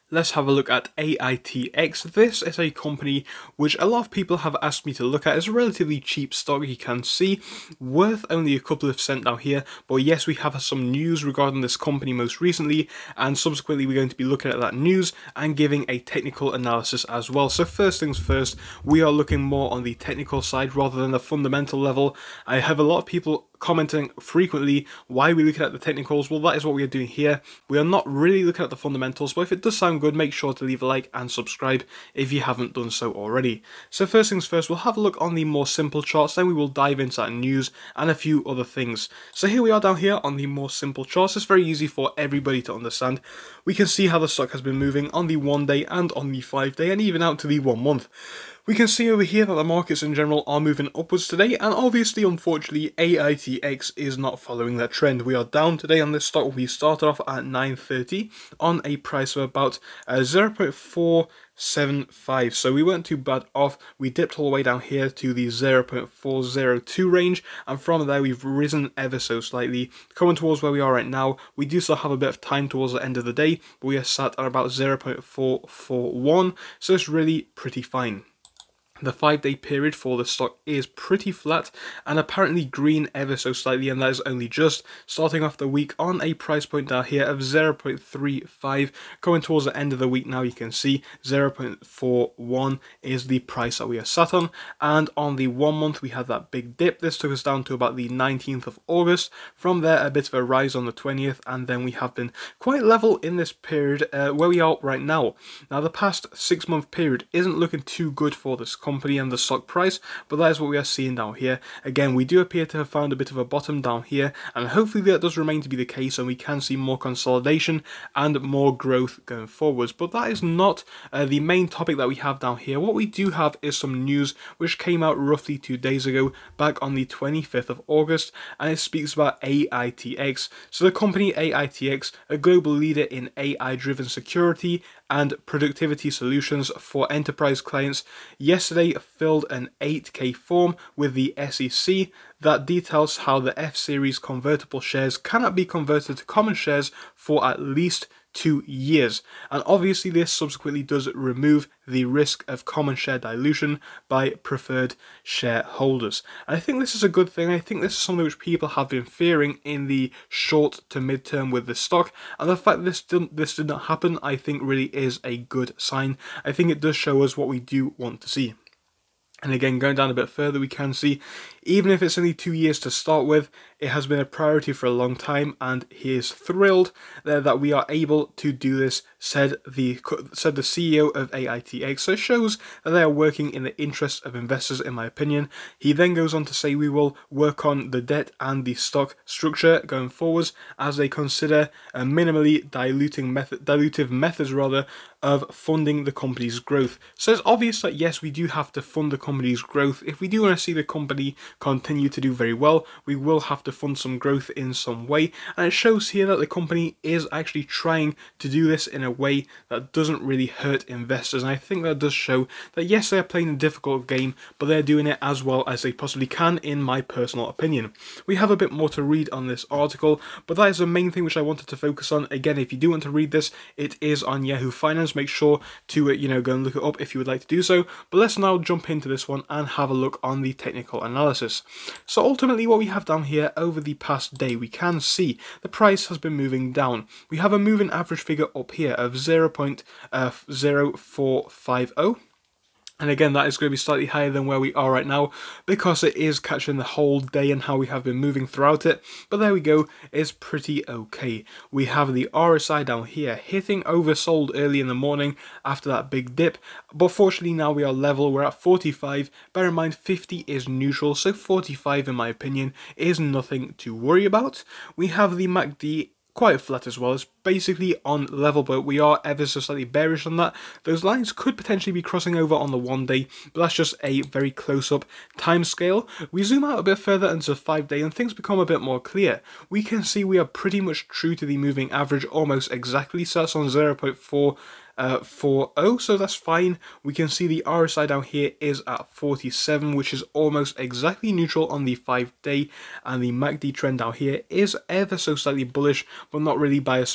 Let's have a look at Aitx. This is a company which a lot of people have asked me to look at. It's a relatively cheap stock, you can see, worth only a couple of cents down here. But yes, we have some news regarding this company most recently, and subsequently we're going to be looking at that news and giving a technical analysis as well. So first things first, we are looking more on the technical side rather than the fundamental level. I have a lot of people commenting frequently why we look at the technicals. Well, that is what we are doing here. We are not really looking at the fundamentals, but if it does sound good, make sure to leave a like and subscribe if you haven't done so already. So first things first, we'll have a look on the more simple charts, then we will dive into that news and a few other things. So here we are down here on the more simple charts. It's very easy for everybody to understand. We can see how the stock has been moving on the 1 day and on the 5 day and even out to the 1 month. We can see over here that the markets in general are moving upwards today, and obviously, unfortunately, Aitx is not following that trend. We are down today on this stock. We started off at 9.30 on a price of about 0.475, so we weren't too bad off. We dipped all the way down here to the 0.402 range, and from there we've risen ever so slightly, coming towards where we are right now. We do still have a bit of time towards the end of the day, but we are sat at about 0.441, so it's really pretty fine. The 5 day period for the stock is pretty flat and apparently green ever so slightly, and that is only just starting off the week on a price point down here of 0.35. Going towards the end of the week now, you can see 0.41 is the price that we are sat on, and on the 1 month we had that big dip. This took us down to about the 19th of August. From there, a bit of a rise on the 20th, and then we have been quite level in this period where we are right now. Now, the past 6 month period isn't looking too good for this company and the stock price, but that is what we are seeing down here. Again, we do appear to have found a bit of a bottom down here, and hopefully that does remain to be the case and we can see more consolidation and more growth going forwards. But that is not the main topic that we have down here. What we do have is some news which came out roughly 2 days ago, back on the 25th of August, and it speaks about Aitx. So the company Aitx, a global leader in AI-driven security and productivity solutions for enterprise clients, yesterday filled an 8K form with the SEC that details how the F-Series convertible shares cannot be converted to common shares for at least 2 years. And obviously this subsequently does remove the risk of common share dilution by preferred shareholders. And I think this is a good thing. I think this is something which people have been fearing in the short to mid-term with the stock, and the fact that this did not happen, I think really is a good sign. I think it does show us what we do want to see. And again, going down a bit further, we can see, even if it's only 2 years to start with, it has been a priority for a long time, and he is thrilled that we are able to do this, said the CEO of Aitx. So it shows that they are working in the interest of investors, in my opinion. He then goes on to say we will work on the debt and the stock structure going forwards as they consider a minimally dilutive methods of funding the company's growth. So it's obvious that yes, we do have to fund the company's growth. If we do want to see the company continue to do very well, we will have to fund some growth in some way, and it shows here that the company is actually trying to do this in a way that doesn't really hurt investors. And I think that does show that yes, they are playing a difficult game, but they're doing it as well as they possibly can, in my personal opinion. We have a bit more to read on this article, but that is the main thing which I wanted to focus on. Again, if you do want to read this, it is on Yahoo Finance. Make sure to go and look it up if you would like to do so. But let's now jump into this one and have a look on the technical analysis. So ultimately what we have down here over the past day, we can see the price has been moving down. We have a moving average figure up here of 0.0450. And again, that is going to be slightly higher than where we are right now because it is catching the whole day and how we have been moving throughout it. But there we go, it's pretty okay. We have the RSI down here hitting oversold early in the morning after that big dip. But fortunately now we are level, we're at 45. Bear in mind 50 is neutral, so 45 in my opinion is nothing to worry about. We have the MACD quite flat as well. It's basically on level, but we are ever so slightly bearish on that. Those lines could potentially be crossing over on the 1 day, but that's just a very close-up time scale. We zoom out a bit further into 5 day and things become a bit more clear. We can see we are pretty much true to the moving average almost exactly, so that's on 0.4 40, so that's fine. We can see the RSI down here is at 47, which is almost exactly neutral on the 5-day, and the MACD trend down here is ever so slightly bullish, but not really by a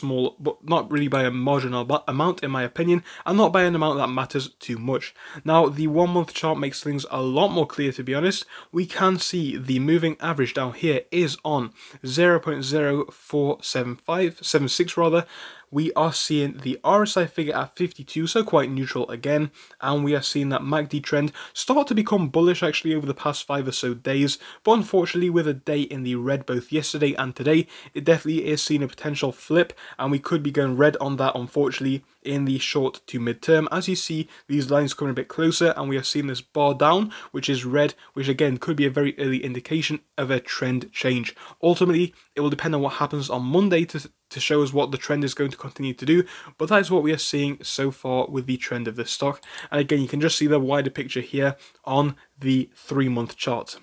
marginal amount in my opinion, and not by an amount that matters too much. Now the 1 month chart makes things a lot more clear, to be honest. We can see the moving average down here is on 0.0476 rather. We are seeing the RSI figure at 52, so quite neutral again, and we are seeing that MACD trend start to become bullish actually over the past 5 or so days, but unfortunately with a day in the red both yesterday and today, it definitely is seeing a potential flip, and we could be going red on that unfortunately in the short to mid-term. As you see, these lines coming a bit closer, and we are seeing this bar down, which is red, which again could be a very early indication of a trend change. Ultimately, it will depend on what happens on Monday to show us what the trend is going to continue to do, but that is what we are seeing so far with the trend of this stock. And again, you can just see the wider picture here on the 3-month chart.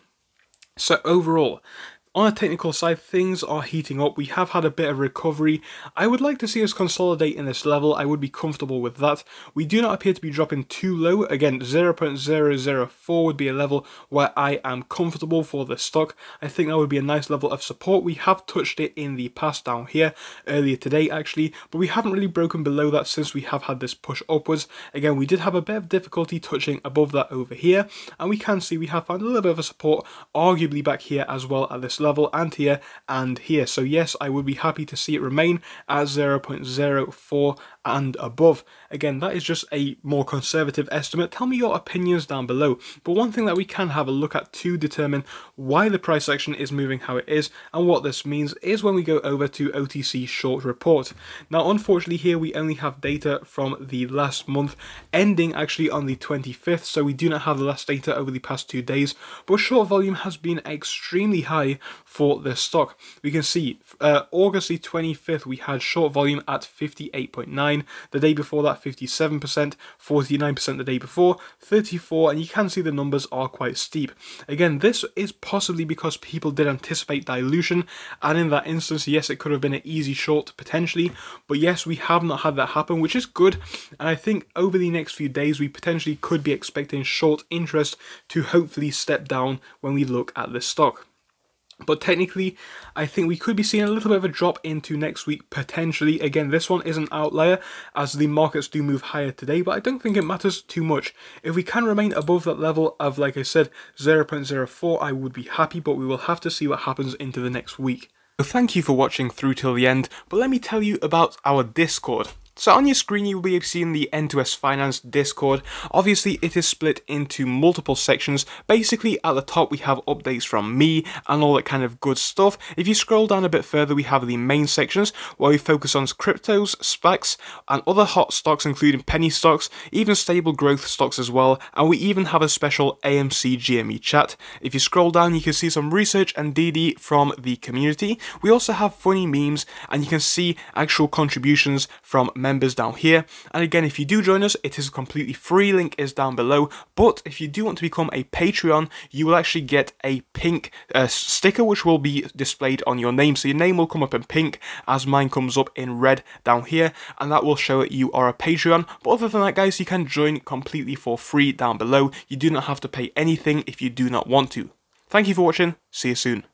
So overall, on a technical side, things are heating up. We have had a bit of recovery. I would like to see us consolidate in this level. I would be comfortable with that. We do not appear to be dropping too low. Again, 0.004 would be a level where I am comfortable for the stock. I think that would be a nice level of support. We have touched it in the past down here, earlier today actually, but we haven't really broken below that since we have had this push upwards. Again, we did have a bit of difficulty touching above that over here, and we can see we have found a little bit of a support, arguably back here as well at this level, and here and here. So yes, I would be happy to see it remain at 0.04 and above. Again, that is just a more conservative estimate. Tell me your opinions down below. But one thing that we can have a look at to determine why the price action is moving how it is and what this means is when we go over to OTC short report. Now unfortunately here we only have data from the last month ending actually on the 25th, so we do not have the last data over the past 2 days, but short volume has been extremely high for this stock. We can see August the 25th we had short volume at 58.9, the day before that 57%, 49% the day before, 34%, and you can see the numbers are quite steep. Again, this is possibly because people did anticipate dilution, and in that instance, yes, it could have been an easy short potentially, but yes, we have not had that happen, which is good, and I think over the next few days we potentially could be expecting short interest to hopefully step down when we look at this stock. But technically, I think we could be seeing a little bit of a drop into next week, potentially. Again, this one is an outlier, as the markets do move higher today, but I don't think it matters too much. If we can remain above that level of, like I said, 0.04, I would be happy, but we will have to see what happens into the next week. So thank you for watching through till the end, but let me tell you about our Discord. So on your screen you will be seeing the N2S Finance Discord. Obviously it is split into multiple sections. Basically at the top we have updates from me and all that kind of good stuff. If you scroll down a bit further we have the main sections where we focus on cryptos, SPACs and other hot stocks including penny stocks, even stable growth stocks as well, and we even have a special AMC GME chat. If you scroll down you can see some research and DD from the community. We also have funny memes and you can see actual contributions from members down here. And again, if you do join us, it is completely free, link is down below. But if you do want to become a Patreon, you will actually get a pink sticker which will be displayed on your name. So your name will come up in pink as mine comes up in red down here, and that will show that you are a Patreon. But other than that guys, you can join completely for free down below. You do not have to pay anything if you do not want to. Thank you for watching, see you soon.